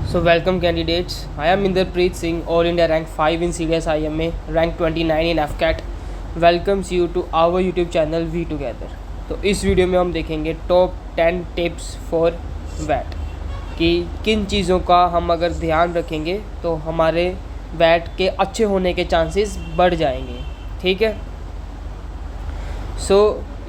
So welcome candidates. I am Inderpreet Singh, All India rank 5 in CDS IMA, rank 29 in FCAT. Welcomes you to our YouTube channel We Together. तो इस video में हम देखेंगे top 10 tips for VAT कि किन चीज़ों का हम अगर ध्यान रखेंगे तो हमारे वैट के अच्छे होने के चांसेस बढ़ जाएंगे। ठीक है।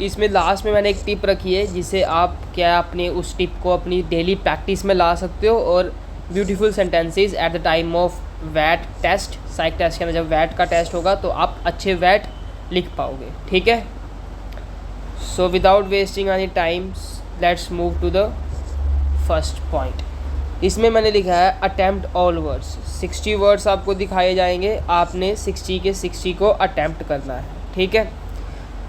इसमें लास्ट में मैंने एक टिप रखी है जिसे आप क्या अपने उस टिप को अपनी डेली प्रैक्टिस में ला सकते हो और beautiful sentences at the time of वैट टेस्ट, साइक टेस्ट के अंदर जब वैट का टेस्ट होगा तो आप अच्छे वैट लिख पाओगे। ठीक है। So without wasting any time let's move to the first point. इसमें मैंने लिखा है अटेम्प्ट ऑल वर्ड्स। 60 वर्ड्स आपको दिखाए जाएंगे, आपने 60 के 60 को अटेम्प्ट करना है। ठीक है।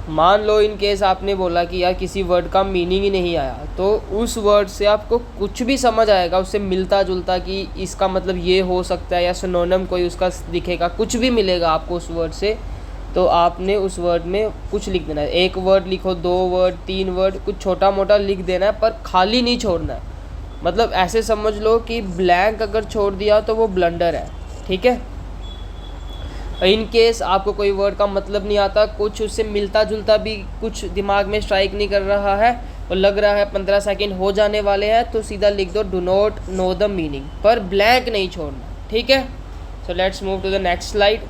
मान लो इन केस आपने बोला कि यार किसी वर्ड का मीनिंग ही नहीं आया, तो उस वर्ड से आपको कुछ भी समझ आएगा उससे मिलता जुलता कि इसका मतलब ये हो सकता है या सिनोनिम कोई उसका दिखेगा, कुछ भी मिलेगा आपको उस वर्ड से, तो आपने उस वर्ड में कुछ लिख देना है। एक वर्ड लिखो, 2 वर्ड, 3 वर्ड, कुछ छोटा मोटा लिख देना है, पर खाली नहीं छोड़ना है। मतलब ऐसे समझ लो कि ब्लैंक अगर छोड़ दिया तो वो ब्लंडर है। ठीक है। इन केस आपको कोई वर्ड का मतलब नहीं आता, कुछ उससे मिलता जुलता भी कुछ दिमाग में स्ट्राइक नहीं कर रहा है और लग रहा है 15 सेकंड हो जाने वाले हैं, तो सीधा लिख दो do not know the meaning, पर ब्लैंक नहीं छोड़ना। ठीक है। So let's move to the next slide.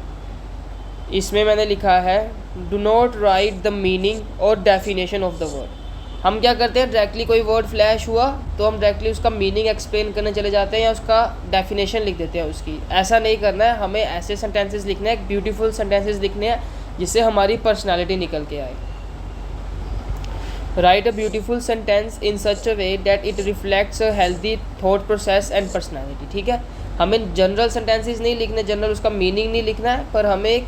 इसमें मैंने लिखा है do not write the meaning और डेफिनेशन ऑफ द वर्ड। हम क्या करते हैं, डायरेक्टली कोई वर्ड फ्लैश हुआ तो हम डायरेक्टली उसका मीनिंग एक्सप्लेन करने चले जाते हैं या उसका डेफिनेशन लिख देते हैं उसकी। ऐसा नहीं करना है, हमें ऐसे सेंटेंसेस लिखने हैं, ब्यूटीफुल सेंटेंसेस लिखने हैं जिससे हमारी पर्सनालिटी निकल के आए। Right a beautiful sentence in such a way that it reflects a healthy thought process and personality. ठीक है। हमें जनरल सेंटेंसेस नहीं लिखने, जनरल उसका मीनिंग नहीं लिखना है, पर हमें एक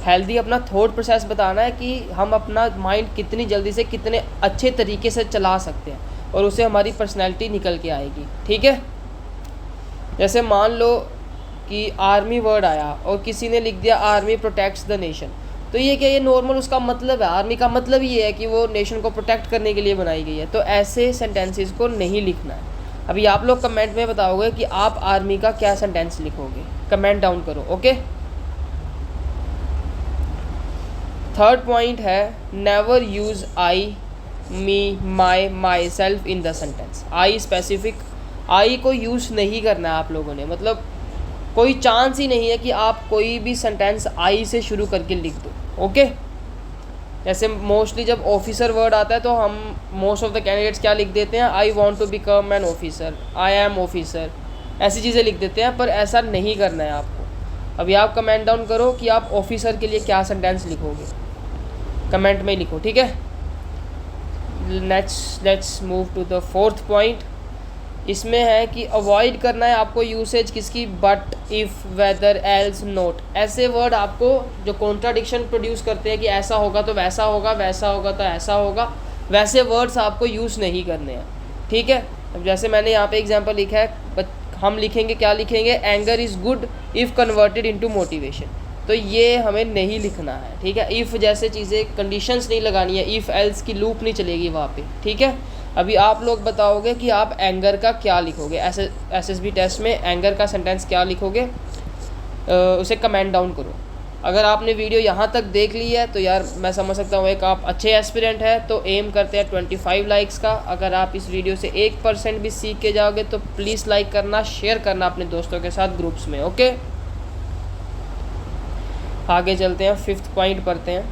हेल्दी अपना थॉट प्रोसेस बताना है कि हम अपना माइंड कितनी जल्दी से कितने अच्छे तरीके से चला सकते हैं और उससे हमारी पर्सनैलिटी निकल के आएगी। ठीक है। जैसे मान लो कि आर्मी वर्ड आया और किसी ने लिख दिया आर्मी प्रोटेक्ट्स द नेशन, तो ये क्या, ये नॉर्मल उसका मतलब है, आर्मी का मतलब ये है कि वो नेशन को प्रोटेक्ट करने के लिए बनाई गई है, तो ऐसे सेंटेंसेस को नहीं लिखना है। अभी आप लोग कमेंट में बताओगे कि आप आर्मी का क्या सेंटेंस लिखोगे, कमेंट डाउन करो। ओके। थर्ड पॉइंट है never use I, me, my, myself in the sentence. I specific, I को यूज़ नहीं करना है आप लोगों ने, मतलब कोई चांस ही नहीं है कि आप कोई भी सेंटेंस आई से शुरू करके लिख दो। ओके। जैसे मोस्टली जब ऑफिसर वर्ड आता है तो हम मोस्ट ऑफ द कैंडिडेट्स क्या लिख देते हैं, I want to become an officer, I am officer, ऐसी चीज़ें लिख देते हैं, पर ऐसा नहीं करना है आपको। अभी आप कमेंट डाउन करो कि आप ऑफिसर के लिए क्या सेंटेंस लिखोगे, कमेंट में लिखो। ठीक है। Let's move to the fourth point. इसमें है कि अवॉइड करना है आपको यूसेज किसकी, but, if, whether, else, not. ऐसे वर्ड आपको जो कॉन्ट्राडिक्शन प्रोड्यूस करते हैं कि ऐसा होगा तो वैसा होगा, वैसा होगा तो ऐसा होगा, वैसे वर्ड्स आपको यूज़ नहीं करने हैं। ठीक है। अब जैसे मैंने यहाँ पे एग्जांपल लिखा है, हम लिखेंगे, क्या लिखेंगे, anger is good if converted into motivation, तो ये हमें नहीं लिखना है। ठीक है। इफ़ जैसे चीज़ें कंडीशंस नहीं लगानी है, इफ़ एल्स की लूप नहीं चलेगी वहाँ पे। ठीक है। अभी आप लोग बताओगे कि आप एंगर का क्या लिखोगे, एसएसबी टेस्ट में एंगर का सेंटेंस क्या लिखोगे, उसे कमेंट डाउन करो। अगर आपने वीडियो यहाँ तक देख ली है तो यार मैं समझ सकता हूँ एक आप अच्छे एस्पिरेंट है, तो एम करते हैं 25 लाइक्स का। अगर आप इस वीडियो से 1% भी सीख के जाओगे तो प्लीज़ लाइक करना, शेयर करना अपने दोस्तों के साथ ग्रुप्स में। ओके। आगे चलते हैं, 5th पॉइंट पढ़ते हैं।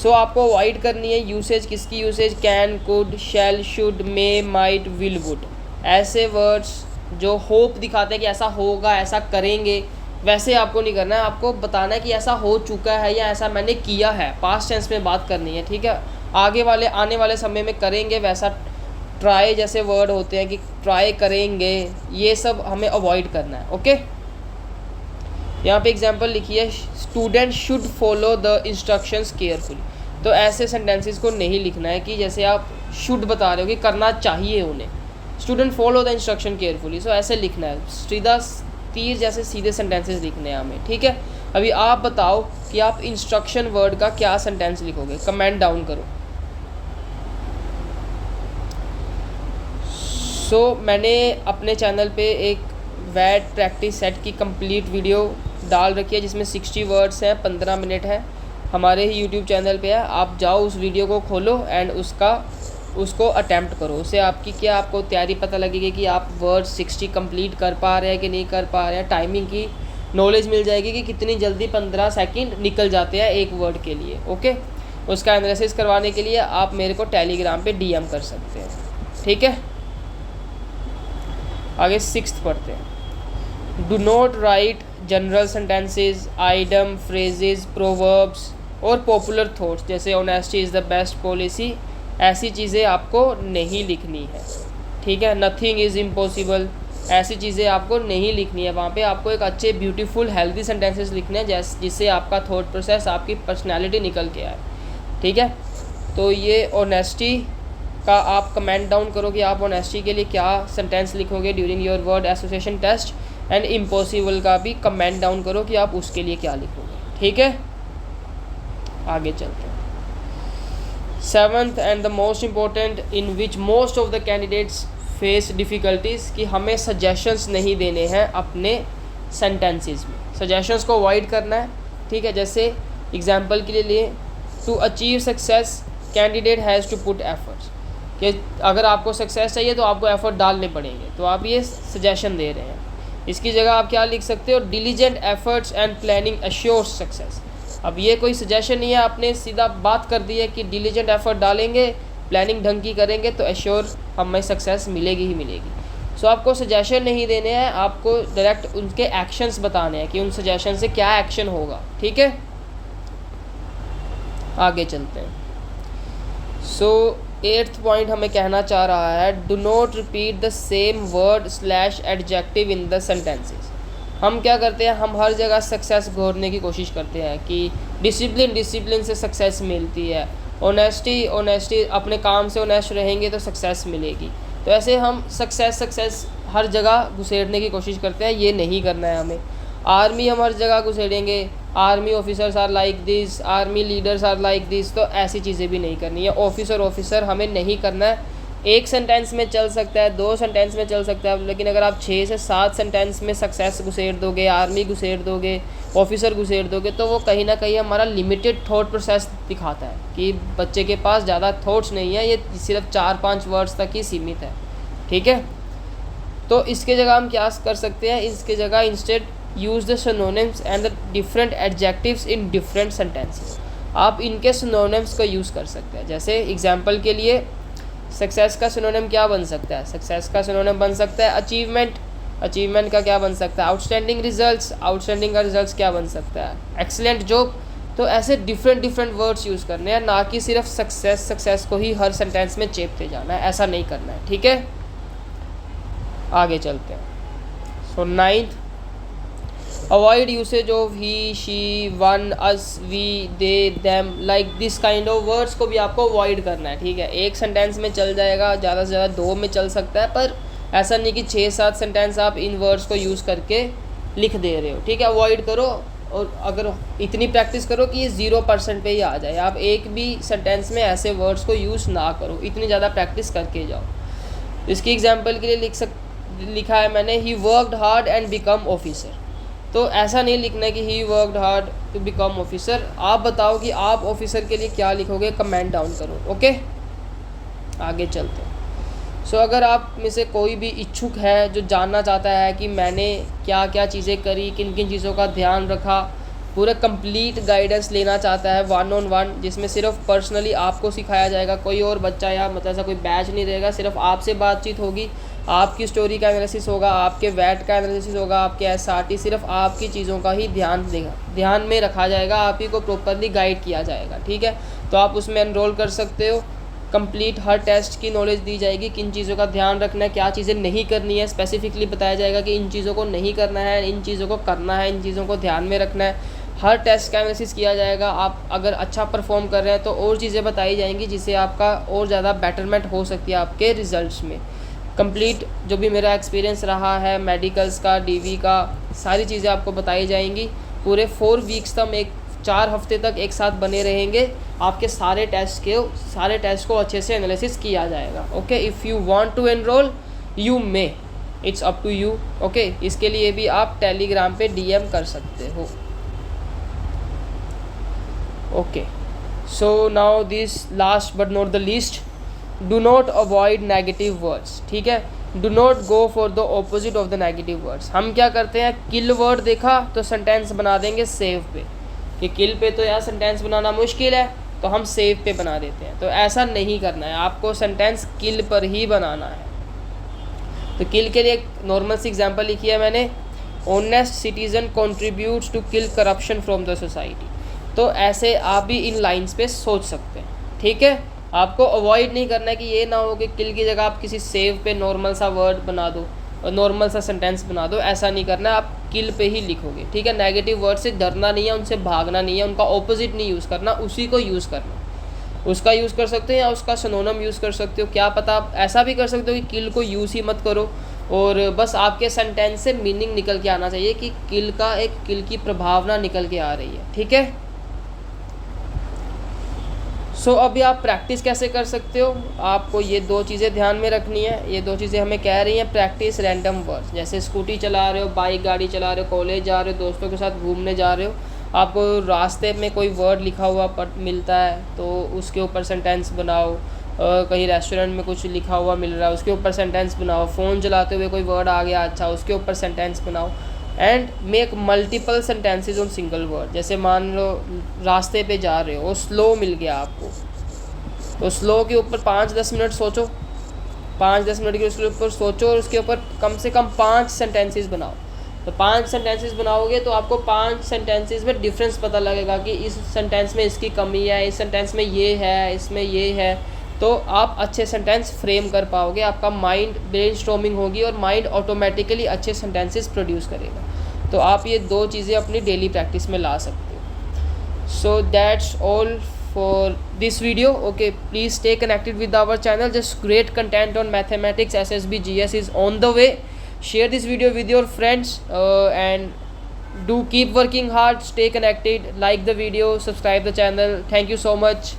आपको अवॉइड करनी है यूसेज किसकी, usage can, could, shall, should, may, might, will, would. ऐसे वर्ड्स जो होप दिखाते हैं कि ऐसा होगा, ऐसा करेंगे, वैसे आपको नहीं करना है। आपको बताना है कि ऐसा हो चुका है या ऐसा मैंने किया है, पास्ट टेंस में बात करनी है। ठीक है। आगे वाले आने वाले समय में करेंगे, वैसा ट्राई जैसे वर्ड होते हैं कि ट्राई करेंगे, ये सब हमें अवॉइड करना है। ओके। यहाँ पे एग्जांपल लिखी है student should follow the instructions carefully, तो ऐसे सेंटेंसेस को नहीं लिखना है कि जैसे आप शुड बता रहे हो कि करना चाहिए उन्हें, student follow the instruction carefully, so ऐसे लिखना है, सीधा तीर जैसे सीधे सेंटेंसेस लिखने हैं हमें। ठीक है। अभी आप बताओ कि आप इंस्ट्रक्शन वर्ड का क्या सेंटेंस लिखोगे, कमेंट डाउन करो। मैंने अपने चैनल पे एक वैट प्रैक्टिस सेट की कंप्लीट वीडियो डाल रखी है जिसमें 60 वर्ड्स हैं, 15 मिनट है, हमारे ही यूट्यूब चैनल पे है। आप जाओ उस वीडियो को खोलो एंड उसको अटैम्प्ट करो। उससे आपकी क्या आपको तैयारी पता लगेगी कि आप वर्ड 60 कंप्लीट कर पा रहे हैं कि नहीं कर पा रहे हैं। टाइमिंग की नॉलेज मिल जाएगी कि कितनी जल्दी 15 सेकंड निकल जाते हैं एक वर्ड के लिए। ओके, उसका एनालिसिस करवाने के लिए आप मेरे को टेलीग्राम पे DM कर सकते हैं, ठीक है। आगे 6th पढ़ते हैं। Do not right general sentences, idem, phrases, proverbs और पॉपुलर थॉट्स जैसे honesty is the best policy. ऐसी चीज़ें आपको नहीं लिखनी है, ठीक है। नथिंग इज़ इम्पॉसिबल, ऐसी चीज़ें आपको नहीं लिखनी है। वहाँ पे आपको एक अच्छे ब्यूटीफुल हेल्दी सेंटेंसेस लिखने हैं जिससे आपका थॉट प्रोसेस, आपकी पर्सनैलिटी निकल के आए, ठीक है। तो ये ऑनेस्टी का आप कमेंट डाउन करो कि आप ऑनेस्टी के लिए क्या सेंटेंस लिखोगे during your word association test. And impossible का भी कमेंट डाउन करो कि आप उसके लिए क्या लिखोगे, ठीक है। आगे चलते हैं। 7th and the most important in which most of the candidates face difficulties कि हमें सजेशंस नहीं देने हैं अपने सेंटेंसेस में। सजेशंस को अवॉइड करना है, ठीक है। जैसे एग्जांपल के लिए to achieve success candidate has to put efforts, कि अगर आपको सक्सेस चाहिए तो आपको एफर्ट डालने पड़ेंगे, तो आप ये सजेशन दे रहे हैं। इसकी जगह आप क्या लिख सकते हो, diligent efforts and planning assures success. अब ये कोई सजेशन नहीं है, आपने सीधा बात कर दी है कि डिलीजेंट एफर्ट डालेंगे, प्लानिंग ढंग की करेंगे तो एश्योर हमें सक्सेस मिलेगी ही मिलेगी। सो आपको सजेशन नहीं देने हैं, आपको डायरेक्ट उनके एक्शंस बताने हैं कि उन सजेशन से क्या एक्शन होगा, ठीक है। आगे चलते हैं। सो 8th पॉइंट हमें कहना चाह रहा है, do not repeat the same word slash adjective in the sentences. हम क्या करते हैं, हम हर जगह सक्सेस घोरने की कोशिश करते हैं कि डिसिप्लिन से सक्सेस मिलती है, ऑनेस्टी अपने काम से ऑनेस्ट रहेंगे तो सक्सेस मिलेगी। तो ऐसे हम सक्सेस हर जगह घुसेड़ने की कोशिश करते हैं, ये नहीं करना है हमें। आर्मी हम हर जगह घुसेड़ेंगे, army officers are like this, army leaders are like this, तो ऐसी चीज़ें भी नहीं करनी है। ऑफिसर हमें नहीं करना है। एक सेंटेंस में चल सकता है, 2 सेंटेंस में चल सकता है, लेकिन अगर आप 6 से 7 सेंटेंस में सक्सेस घुसेड़ दोगे, आर्मी घुसेड़ दोगे, ऑफिसर घुसेड़ दोगे, तो वो कहीं ना कहीं हमारा लिमिटेड थॉट प्रोसेस दिखाता है कि बच्चे के पास ज़्यादा थॉट्स नहीं है, ये सिर्फ 4-5 वर्ड्स तक ही सीमित है, ठीक है। तो इसके जगह हम क्या कर सकते हैं, इसके जगह instead use the synonyms and the different adjectives in different sentences. आप इनके सिनोनिम्स का यूज़ कर सकते हैं। जैसे एग्जांपल के लिए सक्सेस का सिनोनिम क्या बन सकता है, सक्सेस का सिनोनिम बन सकता है अचीवमेंट का क्या बन सकता है, आउटस्टैंडिंग का रिजल्ट्स क्या बन सकता है, एक्सीलेंट जॉब। तो ऐसे डिफरेंट वर्ड्स यूज़ करने हैं, ना कि सिर्फ सक्सेस को ही हर सेंटेंस में चेपते जाना है, ऐसा नहीं करना है, ठीक है। आगे चलते हैं। So 9th, avoid usage of he, she, one, us, we, they, them, like this kind of words को भी आपको अवॉइड करना है, ठीक है। एक सेंटेंस में चल जाएगा, ज़्यादा से ज़्यादा 2 में चल सकता है, पर ऐसा नहीं कि 6-7 सेंटेंस आप इन वर्ड्स को यूज़ करके लिख दे रहे हो, ठीक है। अवॉइड करो, और अगर इतनी प्रैक्टिस करो कि ये 0% पे ही आ जाए। आप एक भी सेंटेंस में ऐसे वर्ड्स को यूज़ ना करो, इतनी ज़्यादा प्रैक्टिस करके जाओ। इसकी एग्जाम्पल के लिए लिखा है मैंने, he worked hard and become officer. तो ऐसा नहीं लिखना है कि he worked hard to become officer. आप बताओ कि आप ऑफिसर के लिए क्या लिखोगे, कमेंट डाउन करो, ओके। आगे चलते हैं। सो अगर आप में से कोई भी इच्छुक है जो जानना चाहता है कि मैंने क्या क्या चीज़ें करी, किन किन चीज़ों का ध्यान रखा, पूरा कंप्लीट गाइडेंस लेना चाहता है 1-on-1, जिसमें सिर्फ पर्सनली आपको सिखाया जाएगा, कोई और बच्चा या मतलब ऐसा कोई बैच नहीं रहेगा, सिर्फ आपसे बातचीत होगी, आपकी स्टोरी का एनालिसिस होगा, आपके वैट का एनालिसिस होगा, आपके SRT, सिर्फ आपकी चीज़ों का ही ध्यान में रखा जाएगा, आप ही को प्रॉपरली गाइड किया जाएगा, ठीक है। तो आप उसमें एनरोल कर सकते हो। कंप्लीट हर टेस्ट की नॉलेज दी जाएगी, किन चीज़ों का ध्यान रखना है, क्या चीज़ें नहीं करनी है, स्पेसिफिकली बताया जाएगा कि इन चीज़ों को नहीं करना है, इन चीज़ों को करना है, इन चीज़ों को ध्यान में रखना है। हर टेस्ट का एनालिसिस किया जाएगा। आप अगर अच्छा परफॉर्म कर रहे हैं तो और चीज़ें बताई जाएंगी जिससे आपका और ज़्यादा बेटरमेंट हो सकती है आपके रिज़ल्ट्स में। कंप्लीट जो भी मेरा एक्सपीरियंस रहा है मेडिकल्स का, DV का, सारी चीज़ें आपको बताई जाएंगी। पूरे 4 वीक्स तक 4 हफ्ते तक एक साथ बने रहेंगे। आपके सारे टेस्ट को अच्छे से एनालिसिस किया जाएगा। Okay, if you want to enroll you may, it's up to you. Okay, इसके लिए भी आप टेलीग्राम पे DM कर सकते हो। Okay, so now this last but not the least, do not avoid negative words. ठीक है, do not go for the opposite of the negative words. हम क्या करते हैं, किल वर्ड देखा तो सेंटेंस बना देंगे सेव पे, कि किल पे तो यार सेंटेंस बनाना मुश्किल है, तो हम सेव पे बना देते हैं। तो ऐसा नहीं करना है, आपको सेंटेंस किल पर ही बनाना है। तो किल के लिए एक नॉर्मल सी एग्जांपल लिखी है मैंने, honest citizen contributes to kill corruption from the society. तो ऐसे आप भी इन लाइंस पे सोच सकते हैं। ठीक है, आपको अवॉइड नहीं करना है कि ये ना हो कि किल की जगह आप किसी सेव पे नॉर्मल सा वर्ड बना दो और नॉर्मल सा सेंटेंस बना दो, ऐसा नहीं करना है, आप किल पे ही लिखोगे। ठीक है, नेगेटिव वर्ड से डरना नहीं है, उनसे भागना नहीं है, उनका ऑपोजिट नहीं यूज़ करना, उसी को यूज़ करना। उसका यूज़ कर सकते हो या उसका सिनोनिम यूज़ कर सकते हो, क्या पता आप ऐसा भी कर सकते हो कि किल को यूज़ ही मत करो, और बस आपके सेंटेंस से मीनिंग निकल के आना चाहिए कि किल का एक किल की प्रभावना निकल के आ रही है। ठीक है, सो अभी आप प्रैक्टिस कैसे कर सकते हो, आपको ये 2 चीज़ें ध्यान में रखनी है। ये 2 चीज़ें हमें कह रही हैं, प्रैक्टिस रैंडम वर्ड्स। जैसे स्कूटी चला रहे हो, बाइक गाड़ी चला रहे हो, कॉलेज जा रहे हो, दोस्तों के साथ घूमने जा रहे हो, आपको रास्ते में कोई वर्ड लिखा हुआ मिलता है तो उसके ऊपर सेंटेंस बनाओ। कहीं रेस्टोरेंट में कुछ लिखा हुआ मिल रहा है, उसके ऊपर सेंटेंस बनाओ। फ़ोन चलाते हुए कोई वर्ड आ गया अच्छा, उसके ऊपर सेंटेंस बनाओ। And make multiple sentences on single word. जैसे मान लो रास्ते पे जा रहे हो, स्लो मिल गया आपको, तो स्लो के ऊपर 5-10 मिनट सोचो, 5-10 मिनट के उसके ऊपर सोचो और उसके ऊपर कम से कम 5 सेंटेंसेस बनाओ। तो 5 सेंटेंसेस बनाओगे तो आपको 5 सेंटेंसेस में डिफरेंस पता लगेगा कि इस सेंटेंस में इसकी कमी है, इस सेंटेंस में ये है, इसमें ये है। तो आप अच्छे सेंटेंस फ्रेम कर पाओगे, आपका माइंड ब्रेनस्टॉर्मिंग होगी और माइंड ऑटोमेटिकली अच्छे सेंटेंसेस प्रोड्यूस करेगा। तो आप ये 2 चीज़ें अपनी डेली प्रैक्टिस में ला सकते हो। So that's all for this video. Okay, please stay connected with our channel. Just great content on mathematics, SSB, GS is on the way. Share this video with your friends and do keep working hard, stay connected, like the video, subscribe the channel. Thank you so much.